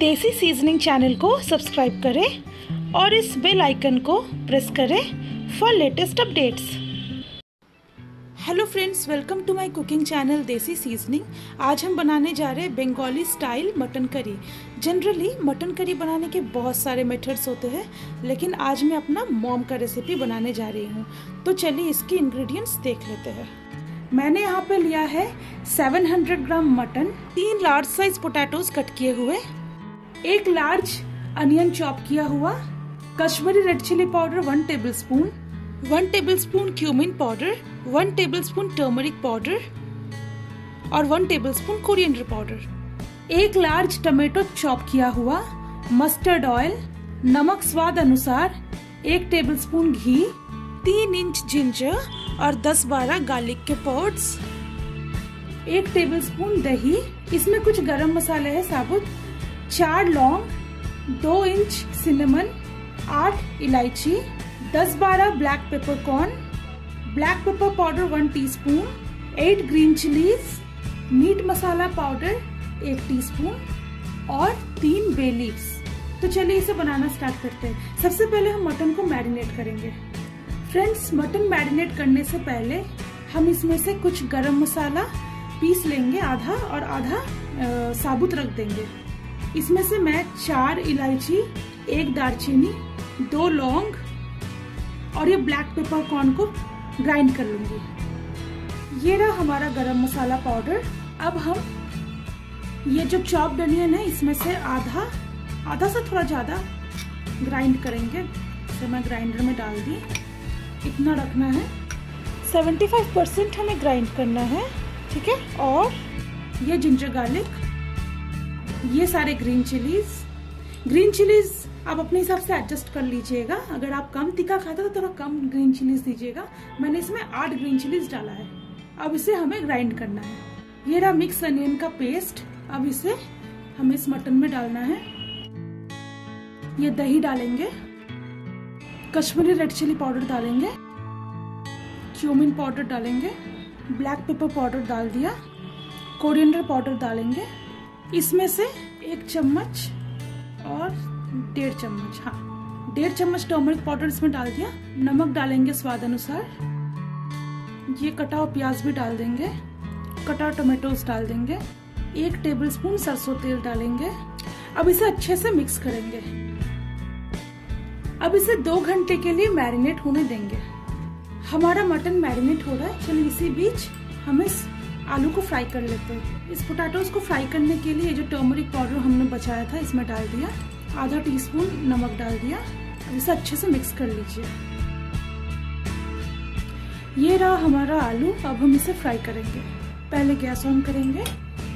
देसी seasoning channel को subscribe करें और इस बेल आइकन को प्रेस करें for latest updates. Hello friends, welcome to my cooking channel Desi seasoning. आज हम बनाने जा रहे हैं Bengali style mutton curry. Generally mutton curry बनाने के बहुत सारे मेथड्स होते हैं, लेकिन आज मैं अपना मॉम का रेसिपी बनाने जा रही हूँ। तो चलिए इसकी इंग्रेडिएंट्स देख लेते हैं। मैंने यहाँ पे लिया है 700 gram mutton, 3 large size potatoes cut किए हुए, 1 लार्ज अनियन चॉप किया हुआ, Kashmiri red chilli powder 1 tablespoon, 1 tablespoon cumin powder, 1 tablespoon turmeric powder और 1 tablespoon coriander powder, 1 large tomato chop किया हुआ, मस्टर्ड ऑयल, नमक स्वाद अनुसार, 1 टेबलस्पून घी, 3 इंच जिंजर और 10-12 गार्लिक के पॉड्स, 1 टेबलस्पून दही। इसमें कुछ गरम मसाले हैं साबुत, 4 लौंग, 2 इंच सिनेमन, 8 इलायची, 10-12 black pepper corn, black pepper powder 1 teaspoon, 8 green chillies, meat masala powder 1 teaspoon और 3 बे लीव्स। तो चलिए इसे बनाना स्टार्ट करते हैं। सबसे पहले हम मटन को मैरिनेट करेंगे। फ्रेंड्स, मटन मैरिनेट करने से पहले हम इसमें से कुछ गरम मसाला पीस लेंगे, आधा और आधा साबुत रख देंगे। इसमें से मैं 4 इलायची, 1 दालचीनी, 2 लौंग और ये ब्लैक पेपर कॉर्न को ग्राइंड कर लूंगी। ये रहा हमारा गरम मसाला पाउडर। अब हम ये जो चॉप्ड अनियन है इसमें से आधा से थोड़ा ज्यादा ग्राइंड करेंगे। इसे मैं ग्राइंडर में डाल दी। इतना रखना है, 75% हमें ग्राइंड करना है, ठीक है। और ये जिंजर गार्लिक, ये सारे ग्रीन चिलीज आप अपने हिसाब से एडजस्ट कर लीजिएगा। अगर आप कम तीखा खाते हो तो थोड़ा कम ग्रीन चिलीज दीजिएगा। मैंने इसमें 8 ग्रीन चिलीज डाला है। अब इसे हमें ग्राइंड करना है। ये रहा मिक्स अनियन का पेस्ट। अब इसे हमें इस मटन में डालना है। ये दही डालेंगे, कश्मीरी रेड चिली पाउडर डालेंगे, क्यूमिन पाउडर डालेंगे, ब्लैक पेपर पाउडर डाल दिया, कोरिएंडर पाउडर डालेंगे। इसमें से 1 चम्मच और 1.5 चम्मच, 1.5 चम्मच टर्मरिक पाउडर इसमें डाल दिया। नमक डालेंगे स्वाद अनुसार। ये कटा हुआ प्याज भी डाल देंगे, कटा हुआ टमाटोस डाल देंगे, 1 टेबलस्पून सरसों तेल डालेंगे। अब इसे अच्छे से मिक्स करेंगे। अब इसे 2 घंटे के लिए मैरिनेट होने देंगे। हमारा मटन मैरिनेट हो रहा है। चलिए इसी बीच हम इस आलू को फ्राई कर लेते हैं। इस पोटैटोज को फ्राई करने के लिए जो टर्मरिक पाउडर हमने बचाया था इसमें डाल दिया, आधा टीस्पून नमक डाल दिया। अब इसे अच्छे से मिक्स कर लीजिए। ये रहा हमारा आलू। अब हम इसे फ्राई करेंगे। पहले गैस ऑन करेंगे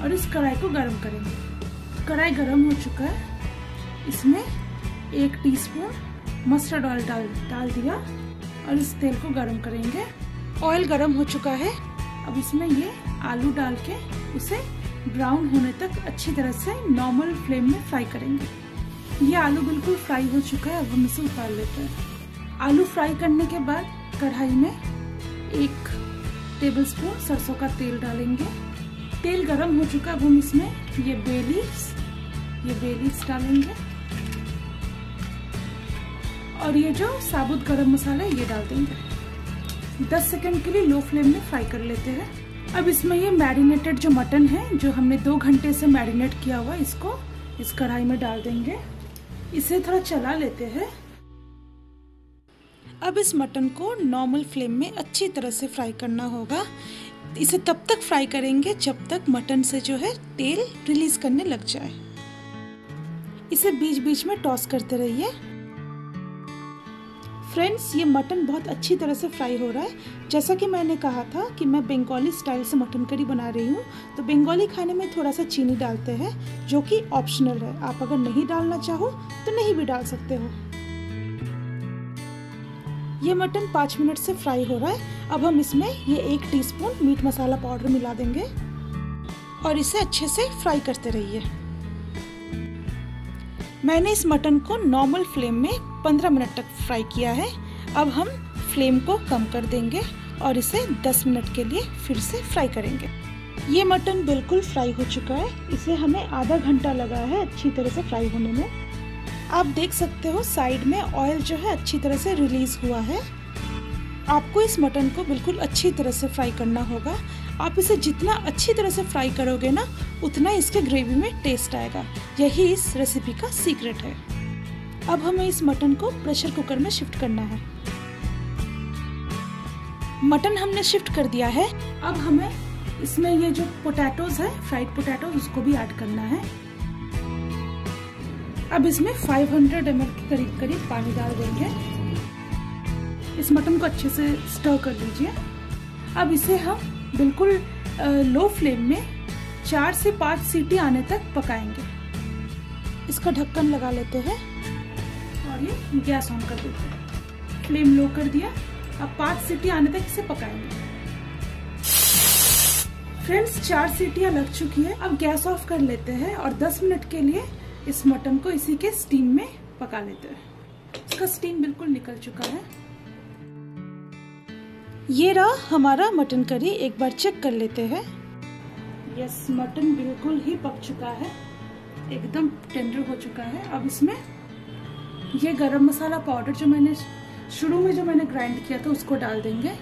और इस कढ़ाई को गर्म करेंगे। कढ़ाई गर्म हो चुका है। इसमें 1 टीस्पून मस्टर्ड ऑयल डाल दिया और इस तेल को गर्म करेंगे। ऑयल गर्म हो चुका है। अब इसमें ये आलू डाल के उसे ब्राउन होने तक अच्छी तरह से नॉर्मल फ्लेम में फ्राई करेंगे। ये आलू बिल्कुल फ्राई हो चुका है। अब हम इसे उतार लेते हैं। आलू फ्राई करने के बाद कढ़ाई में 1 टेबलस्पून सरसों का तेल डालेंगे। तेल गरम हो चुका है। अब हम इसमें ये बे लीव्स डालेंगे और ये जो साबुत गरम मसाला है ये डाल देंगे। 10 सेकंड के लिए लो फ्लेम में फ्राई कर लेते हैं। अब इसमें ये मैरिनेटेड जो मटन है, जो हमने 2 घंटे से मैरिनेट किया हुआ, इसको इस कढ़ाई में डाल देंगे। इसे थोड़ा चला लेते हैं। अब इस मटन को नॉर्मल फ्लेम में अच्छी तरह से फ्राई करना होगा। इसे तब तक फ्राई करेंगे जब तक मटन से जो है तेल रिलीज करने लग जाए। इसे बीच बीच में टॉस करते रहिए। फ्रेंड्स, ये मटन बहुत अच्छी तरह से फ्राई हो रहा है। जैसा कि मैंने कहा था कि मैं बंगाली स्टाइल से मटन करी बना रही हूँ, तो बंगाली खाने में थोड़ा सा चीनी डालते हैं, जो कि ऑप्शनल है। आप अगर नहीं डालना चाहो तो नहीं भी डाल सकते हो। ये मटन 5 मिनट से फ्राई हो रहा है। अब हम इसमें ये 1 टीस्पून मीट मसाला पाउडर मिला देंगे और इसे अच्छे से फ्राई करते रहिए। मैंने इस मटन को नॉर्मल फ्लेम में 15 मिनट तक फ्राई किया है। अब हम फ्लेम को कम कर देंगे और इसे 10 मिनट के लिए फिर से फ्राई करेंगे। ये मटन बिल्कुल फ्राई हो चुका है। इसे हमें आधा घंटा लगा है अच्छी तरह से फ्राई होने में। आप देख सकते हो साइड में ऑयल जो है अच्छी तरह से रिलीज हुआ है। आपको इस मटन को बिल्कुल अच्छी तरह से फ्राई करना होगा। आप इसे जितना अच्छी तरह से फ्राई करोगे ना, उतना इसके ग्रेवी में टेस्ट आएगा। यही इस रेसिपी का सीक्रेट है। अब हमें इस मटन को प्रेशर कुकर में शिफ्ट करना है। मटन हमने शिफ्ट कर दिया है। अब हमें इसमें ये जो पोटैटोज है, फ्राइड पोटैटोज, उसको भी ऐड करना है। अब इसमें 500 ml के करीब करीब पानी डाल देंगे। इस मटन को अच्छे से स्टर कर लीजिए। अब इसे हम बिल्कुल लो फ्लेम में 4 से 5 सीटी आने तक पकाएंगे। इसका ढक्कन लगा लेते हैं और ये गैस ऑन कर देते हैं। फ्लेम लो कर दिया। अब 5 सीटी आने तक इसे पकाएंगे। फ्रेंड्स, 4 सीटियां लग चुकी है। अब गैस ऑफ कर लेते हैं और 10 मिनट के लिए इस मटन को इसी के स्टीम में पका लेते हैं। इसका स्टीम बिल्कुल निकल चुका है। ये रहा हमारा मटन करी। एक बार चेक कर लेते हैं। यस, मटन बिल्कुल ही पक चुका है, एकदम टेंडर हो चुका है। अब इसमें ये गरम मसाला पाउडर जो मैंने शुरू में ग्राइंड किया था उसको डाल देंगे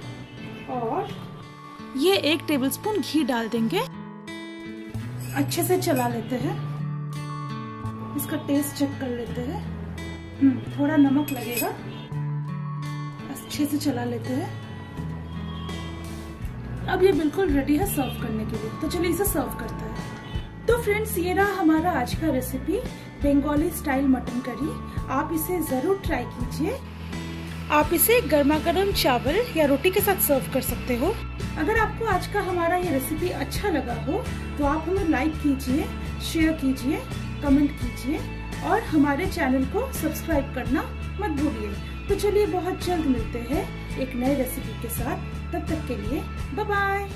और ये 1 टेबलस्पून घी डाल देंगे। अच्छे से चला लेते हैं। इसका टेस्ट चेक कर लेते हैं। थोड़ा नमक लगेगा। अच्छे से चला लेते हैं। अब ये बिल्कुल रेडी है सर्व करने के लिए, तो चलिए इसे सर्व करते हैं। तो फ्रेंड्स, ये रहा हमारा आज का रेसिपी, बंगाली स्टाइल मटन करी। आप इसे जरूर ट्राई कीजिए। आप इसे गर्मा गर्म चावल या रोटी के साथ सर्व कर सकते हो। अगर आपको आज का हमारा ये रेसिपी अच्छा लगा हो तो आप हमें लाइक कीजिए, शेयर कीजिए, कमेंट कीजिए और हमारे चैनल को सब्सक्राइब करना मत भूलिए। तो चलिए बहुत जल्द मिलते हैं एक नए रेसिपी के साथ। तब तक के लिए बाय बाय।